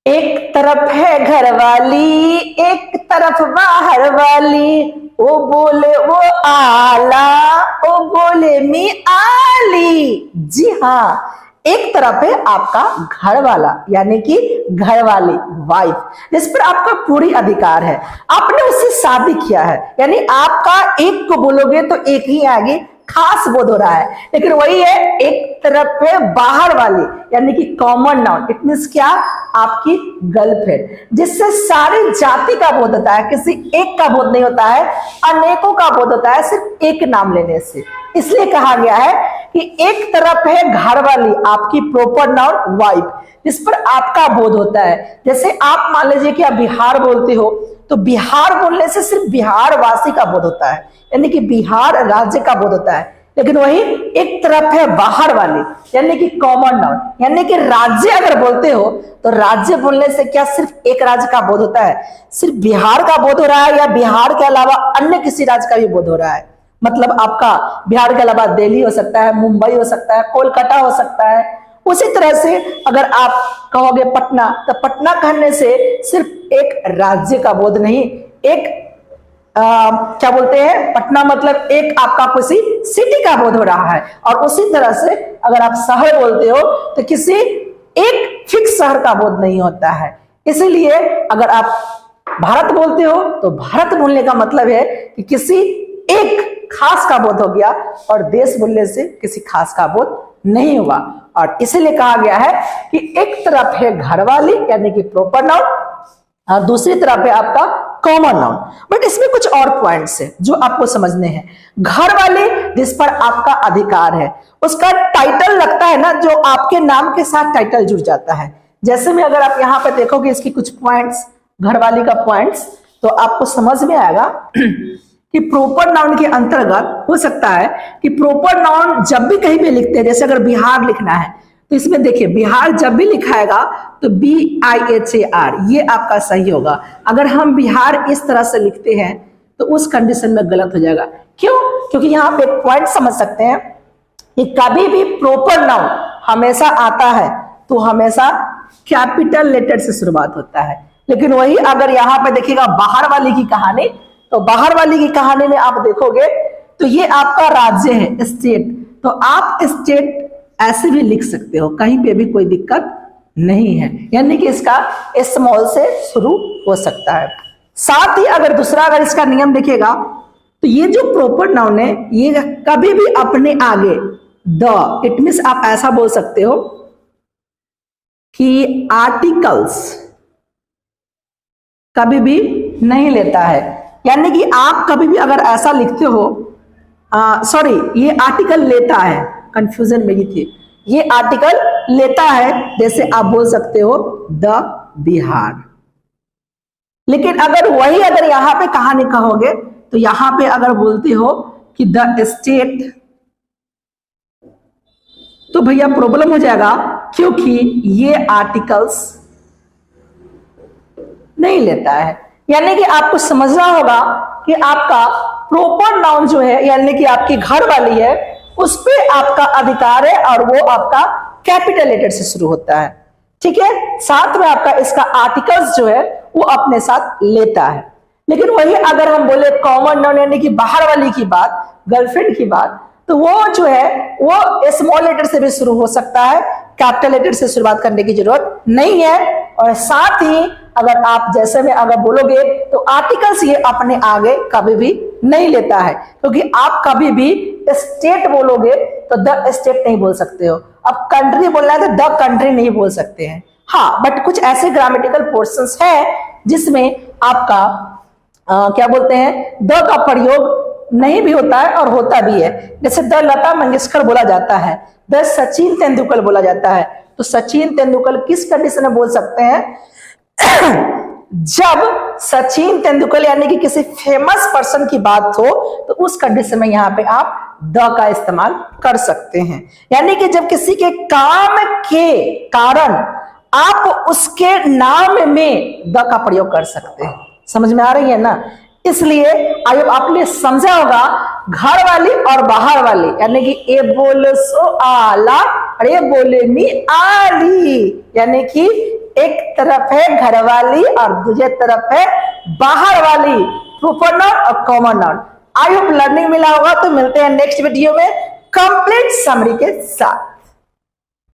एक तरफ है घर वाली, एक तरफ बाहर वाली, ओ बोले वो आला, ओ बोले मी आली। जी हाँ, एक तरफ है आपका घर वाला यानी कि घर वाली वाइफ, जिस पर आपका पूरी अधिकार है, आपने उससे शादी किया है, यानी आपका एक को बोलोगे तो एक ही आगे खास बोध हो रहा है। लेकिन वही है, एक तरफ है बाहर वाली यानी कि कॉमन नाउन, इट मींस क्या, आपकी गर्लफ्रेंड, जिससे सारी जाति का बोध होता है, किसी एक का बोध नहीं होता है, अनेकों का बोध होता है सिर्फ एक नाम लेने से। इसलिए कहा गया है कि एक तरफ है घर वाली आपकी प्रोपर नाउन वाइफ, जिस पर आपका बोध होता है। जैसे आप मान लीजिए कि आप बिहार बोलते हो, तो बिहार बोलने से सिर्फ बिहार वासी का बोध होता है, यानी कि बिहार राज्य का बोध होता है। लेकिन वही एक तरफ है बाहर वाली यानी कि कॉमन नाउन, यानी कि राज्य अगर बोलते हो तो राज्य बोलने से क्या सिर्फ एक राज्य का बोध होता है, सिर्फ बिहार का बोध हो रहा है, या बिहार के अलावा अन्य किसी राज्य का भी बोध हो रहा है। मतलब आपका बिहार के अलावा दिल्ली हो सकता है, मुंबई हो सकता है, कोलकाता हो सकता है। उसी तरह से अगर आप कहोगे पटना, तो पटना कहने से सिर्फ एक राज्य का बोध नहीं, एक क्या बोलते हैं, पटना मतलब एक आपका किसी सिटी का बोध हो रहा है। और उसी तरह से अगर आप शहर बोलते हो तो किसी एक फिक्स शहर का बोध नहीं होता है। इसीलिए अगर आप भारत बोलते हो तो भारत बोलने का मतलब है कि किसी एक खास का बोध हो गया, और देश बोलने से किसी खास का बोध नहीं हुआ। और इसीलिए कहा गया है कि एक तरफ है घर वाली यानी कि प्रॉपर नाउन, और दूसरी तरफ है आपका कॉमन नाउन। बट इसमें कुछ और पॉइंट्स है जो आपको समझने हैं। घर वाले जिस पर आपका अधिकार है, उसका टाइटल लगता है ना, जो आपके नाम के साथ टाइटल जुड़ जाता है। जैसे में अगर आप यहाँ पे देखोगे इसकी कुछ पॉइंट्स, घर वाली का पॉइंट्स, तो आपको समझ में आएगा कि प्रॉपर नाउन के अंतर्गत हो सकता है कि प्रॉपर नाउन जब भी कहीं पे लिखते हैं, जैसे अगर बिहार लिखना है तो इसमें देखिए बिहार जब भी लिखाएगा तो BIHAR ये आपका सही होगा। अगर हम बिहार इस तरह से लिखते हैं तो उस कंडीशन में गलत हो जाएगा। क्यों? क्योंकि यहाँ पे एक पॉइंट समझ सकते हैं कि कभी भी प्रॉपर नाउन हमेशा आता है तो हमेशा कैपिटल लेटर से शुरुआत होता है। लेकिन वही अगर यहाँ पे देखिएगा बाहर वाली की कहानी, तो बाहर वाली की कहानी में आप देखोगे तो ये आपका राज्य है, स्टेट, तो आप स्टेट ऐसे भी लिख सकते हो, कहीं पे भी कोई दिक्कत नहीं है, यानी कि इसका स्मॉल से शुरू हो सकता है। साथ ही अगर दूसरा अगर इसका नियम देखिएगा तो ये जो प्रॉपर नाउन है ये कभी भी अपने आगे द, इट मींस आप ऐसा बोल सकते हो कि आर्टिकल्स कभी भी नहीं लेता है, यानी कि आप कभी भी अगर ऐसा लिखते हो, सॉरी ये आर्टिकल लेता है, कंफ्यूजन मेरी थी, ये आर्टिकल लेता है, जैसे आप बोल सकते हो द बिहार। लेकिन अगर वही अगर यहां पे कहानी कहोगे तो यहां पे अगर बोलते हो कि द स्टेट, तो भैया प्रॉब्लम हो जाएगा, क्योंकि ये आर्टिकल्स नहीं लेता है। यानी कि आपको समझना होगा कि आपका प्रॉपर नाउन जो है यानी कि आपकी घर वाली है, उस पे आपका अधिकार है और वो आपका कैपिटल लेटर से शुरू होता है। ठीक है, साथ में आपका इसका आर्टिकल्स जो है वो अपने साथ लेता है। लेकिन वही अगर हम बोले कॉमन नाउन यानी कि बाहर वाली की बात, गर्लफ्रेंड की बात, तो वो जो है वो स्मॉल लेटर से भी शुरू हो सकता है, कैपिटल लेटर से शुरुआत करने की जरूरत नहीं है। और साथ ही अगर आप जैसे में अगर बोलोगे तो आर्टिकल्स ये अपने आगे कभी भी नहीं लेता है, क्योंकि आप कभी भी स्टेट बोलोगे तो द स्टेट नहीं बोल सकते हो। अब कंट्री बोलना है तो द कंट्री नहीं बोल सकते हैं। हाँ, बट कुछ ऐसे ग्रामेटिकल पोर्शंस है जिसमें आपका क्या बोलते हैं, द का प्रयोग नहीं भी होता है और होता भी है। जैसे द लता मंगेशकर बोला जाता है, द सचिन तेंदुलकर बोला जाता है। तो सचिन तेंदुलकर किस कंडीशन में बोल सकते हैं? जब सचिन तेंदुलकर यानी कि किसी फेमस पर्सन की बात हो तो उस कंडीशन में यहाँ पे आप द का इस्तेमाल कर सकते हैं। यानी कि जब किसी के काम के कारण आप उसके नाम में द का प्रयोग कर सकते हैं। समझ में आ रही है ना? इसलिए आपने समझा होगा घर वाली और बाहर वाली, यानी कि ए बोले सो आला और ये बोले मी आली, यानी कि एक तरफ है घर वाली और दूसरी तरफ है बाहर वाली, प्रोपर नाउन और common noun. I hope learning मिला होगा। तो मिलते हैं नेक्स्ट वीडियो में कंप्लीट समरी के साथ।